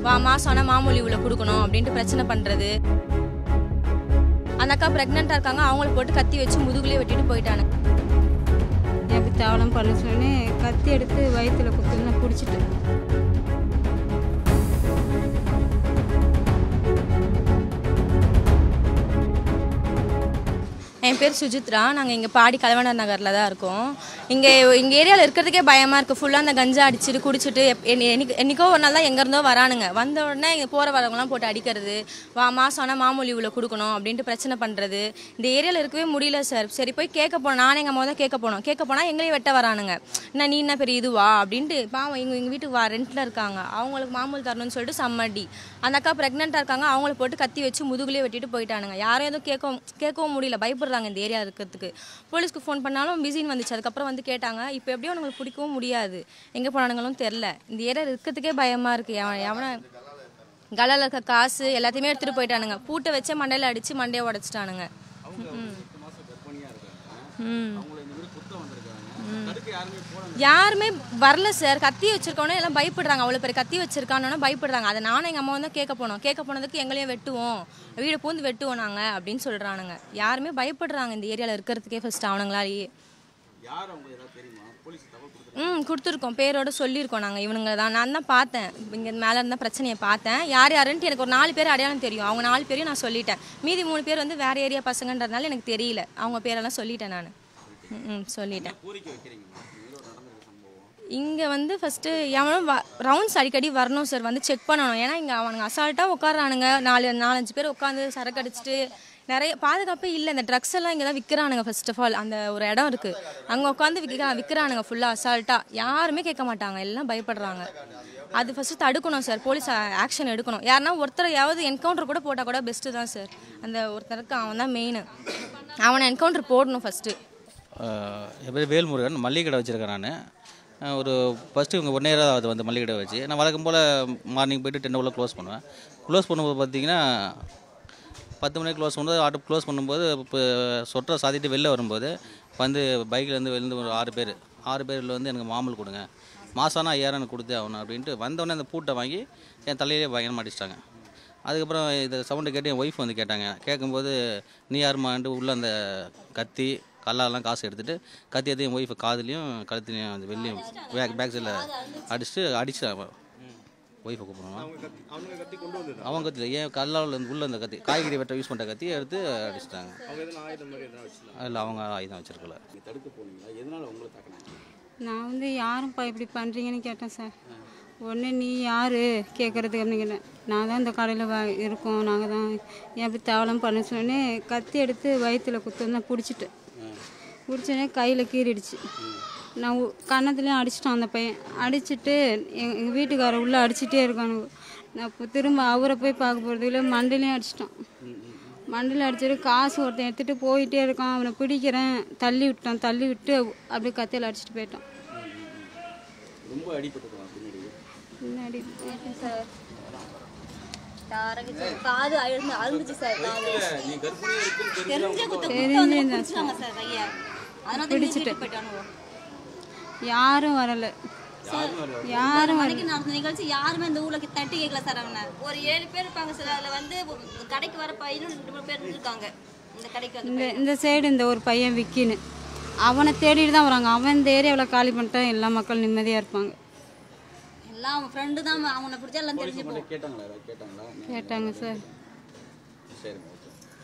மாதம் ஆனால் மாமூலி இவ்வளோ கொடுக்கணும் அப்படின்ட்டு பிரச்சனை பண்ணுறது. அந்த அக்கா ப்ரெக்னெண்ட்டாக இருக்காங்க, அவங்கள போட்டு கத்தி வச்சு முதுகுலேயே வெட்டிட்டு போயிட்டாங்க. எப்படி தேவலாம் பண்ண சொல்லி கத்தி எடுத்து வயிற்றுல குத்துன்னு பிடிச்சிட்டு. என் பேர் சுஜித்ரா. நாங்கள் இங்கே பாடி கலவண்டர் நகரில் தான் இருக்கோம். எங்கள் ஏரியாவில் இருக்கிறதுக்கே பயமாக இருக்குது. ஃபுல்லாக அந்த கஞ்சா அடிச்சுட்டு குடிச்சிட்டு என்றைக்கோ ஒரு நாள் தான் எங்கேருந்தோ வரானுங்க. வந்த உடனே இங்கே போகிற வரவங்களாம் போட்டு அடிக்கிறது, மாதம் ஆனால் மாமூலி இவ்வளோ கொடுக்கணும் அப்படின்ட்டு பிரச்சனை பண்ணுறது. இந்த ஏரியாவில் இருக்கவே முடியல சார். சரி போய் கேட்க போனோம், நானே எங்கள் அம்மா தான் கேட்க போனால் எங்களையும் வெட்ட வரானுங்க. நீ என்ன பெரிய இதுவா அப்படின்ட்டு. பாவம் எங்கள் வீட்டுக்கு ரெண்டில் இருக்காங்க, அவங்களுக்கு மாமூல் தரணும்னு சொல்லிட்டு சம்மடி. அந்த அக்கா ப்ரெக்னெண்ட்டாக இருக்காங்க, அவங்கள போட்டு கத்தி வச்சு முதுகுலேயே வெட்டிட்டு போயிட்டானுங்க. யாரும் எதுவும் கேட்கவும் முடியல, பயப்படுறாங்க இந்த ஏரியா இருக்கிறதுக்கு. போலீஸ்க்கு ஃபோன் பண்ணாலும் பிஸின்னு வந்துச்சு. அதுக்கப்புறம் வந்து கேட்டாங்க. இப்போ எப்படியும் அவங்களுக்கு பிடிக்கவும் முடியாது, எங்கே போனானுங்களும் தெரில. இந்த ஏரியா இருக்கிறதுக்கே பயமாக இருக்குது. எவனை கலால் இருக்க காசு எல்லாத்தையுமே எடுத்துகிட்டு போயிட்டானுங்க. பூட்டை வச்சே மண்டையில் அடித்து மண்டையை உடச்சிட்டானுங்க. யாருமே வரல சார். கத்தி வச்சிருக்கோன்னே எல்லாம் பயப்படுறாங்க. அவ்வளோ பேர் கத்தி வச்சிருக்கானோன்னா பயப்படுறாங்க. அதை நானும் எங்கள் அம்மா வந்து கேட்க போனதுக்கு எங்களையும் வெட்டுவோம், வீடை பூந்து வெட்டுவோம் நாங்கள் அப்படின்னு சொல்கிறானுங்க. யாருமே பயப்படுறாங்க இந்த ஏரியாவில் இருக்கிறதுக்கே. ஃபர்ஸ்ட் அவனுங்களாலேயே கொடுத்துருக்கோம், பேரோட சொல்லியிருக்கோம் நாங்கள். இவனுங்க தான், நான் தான் பார்த்தேன், இங்கே மேலே இருந்தால் பிரச்சனையை பார்த்தேன். யாருன்ட்டு எனக்கு ஒரு 4 பேர் அடையாளம் தெரியும். அவங்க 4 பேரையும் நான் சொல்லிட்டேன். மீதி 3 பேர் வந்து வேறு ஏரியா பசங்கன்றதுனால எனக்கு தெரியல. அவங்க பேரெல்லாம் சொல்லிட்டேன் நான். சொல்லிட்டேன். இங்கே வந்து ஃபஸ்ட்டு எவனும் ரவுண்ட்ஸ் அடிக்கடி வரணும் சார், வந்து செக் பண்ணணும். ஏன்னா இங்கே அவனுங்க அசால்ட்டாக உட்காரானுங்க. 4-5 பேர் உட்காந்து சரக்கு அடிச்சுட்டு நிறைய பாதுகாப்பே இல்லை. இந்த ட்ரக்ஸ் எல்லாம் இங்கே தான் விற்கிறானுங்க. ஃபர்ஸ்ட் ஆஃப் ஆல் அந்த ஒரு இடம் இருக்குது, அங்கே உட்காந்து விற்கிறானுங்க ஃபுல்லாக அசால்ட்டாக. யாருமே கேட்க மாட்டாங்க, எல்லாம் பயப்படுறாங்க. அது ஃபஸ்ட்டு தடுக்கணும் சார், போலீஸ் ஆக்ஷன் எடுக்கணும். யாருன்னா ஒருத்தரையாவது என்கவுண்டர் கூட போட்டால் கூட பெஸ்ட்டு தான் சார். அந்த ஒருத்தருக்கு அவன் தான் மெயின், அவனை என்கவுண்டர் போடணும் ஃபஸ்ட்டு. என் பேர் வேல்முருகன், மல்லிகை கடை வச்சுருக்கேன் நான். ஒரு ஃபஸ்ட்டு இவங்க 1 இயராக அது வந்து மல்லிகை கடை வச்சு நான் வழக்கம் போல் மார்னிங் போய்ட்டு 10 ஓ க்ளோஸ் பண்ணுவேன். க்ளோஸ் பண்ணும்போது பார்த்தீங்கன்னா 10 மணிக்கு க்ளோஸ் பண்ணும்போது ஆட்டோ க்ளோஸ் பண்ணும்போது இப்போ சொட்டரை சாத்திட்டு வெளில வரும்போது வந்து பைக்கில் வந்து ஒரு 6 பேரில் வந்து எனக்கு மாமூல் கொடுங்க, மாதம்னா 5000 எனக்கு கொடுத்தே ஆகணும் அப்படின்ட்டு வந்தோடனே அந்த பூட்டை வாங்கி என் தலையிலே பயங்கரமாக அடிச்சிட்டாங்க. அதுக்கப்புறம் இந்த சவுண்டை கேட்டு என் ஒய்ஃப் வந்து கேட்டாங்க. கேட்கும்போது நீ யாருமான்ட்டு உள்ளே அந்த கத்தி கல்லாலாம் காசு எடுத்துகிட்டு கத்தி எடுத்து என் ஒய்ஃபை காதுலையும் கழுத்துலையும் அந்த வெளியும் பேக் சைடில் அடிச்சுட்டாங்க. ஒய்ஃபை கூப்பிடுவாங்க, அவங்க கத்தியில் ஏன் கல்லால் உள்ள அந்த கத்தி காய்கறி வெட்ட யூஸ் பண்ணுற கத்தியை எடுத்து அடிச்சிட்டாங்க. அதில் அவங்க ஆயுதம் வச்சிருக்கல. நான் வந்து யாரும்ப்பா இப்படி பண்ணுறீங்கன்னு கேட்டேன் சார். உடனே நீ யார் கேட்குறதுக்கு அப்படின்னு. நான் தான் இந்த கடையில் இருக்கோம், நாங்கள் தான், ஏன் அப்படி தேவலாம் பண்ண சொன்னே கத்தி எடுத்து வயிற்றுல குத்துன்னு பிடிச்சிட்டேன். பிடிச்சோடனே கையில் கீறிடுச்சு. நான் கன்னத்துலேயும் அடிச்சிட்டான் அந்த பையன். அடிச்சுட்டு எங்கள் வீட்டுக்காரர் உள்ளே அடிச்சுட்டே இருக்கானுங்க. நான் இப்போ திரும்ப அவரை போய் பார்க்க போகிறதுக்குள்ள மண்டையிலையும் அடிச்சிட்டான். மண்டையில் அடிச்சுட்டு காசு ஒருத்தன் எடுத்துகிட்டு போயிட்டே இருக்கான். அவனை பிடிக்கிறேன், தள்ளி விட்டு அப்படியே கத்தியில் அடிச்சுட்டு போயிட்டான். பின்னாடி சார் காது அழுந்துச்சு சார். பிடிச்சிட்டு யாரும் வரல. நிகழ்ச்சி யாருமே இந்த ஊர்ல தட்டி கேட்கல சார். அவனை ஒரு 7 பேர் இருப்பாங்க சார். அதுல வந்து கடைக்கு வர பையனும் 2 பேர் இருக்காங்க இந்த கடைக்கு. இந்த சைடு இந்த ஒரு பையன் விக்கின்னு, அவனை தேடிட்டு தான் வராங்க. அவன் இந்த ஏரியாவில் காலி பண்ணிட்டா எல்லா மக்கள் நிம்மதியாக இருப்பாங்க. எல்லாம் அவன் ஃப்ரெண்டு தான், அவனை பிடிச்சா எல்லாம் தெரிஞ்சு கேட்டாங்க சார்.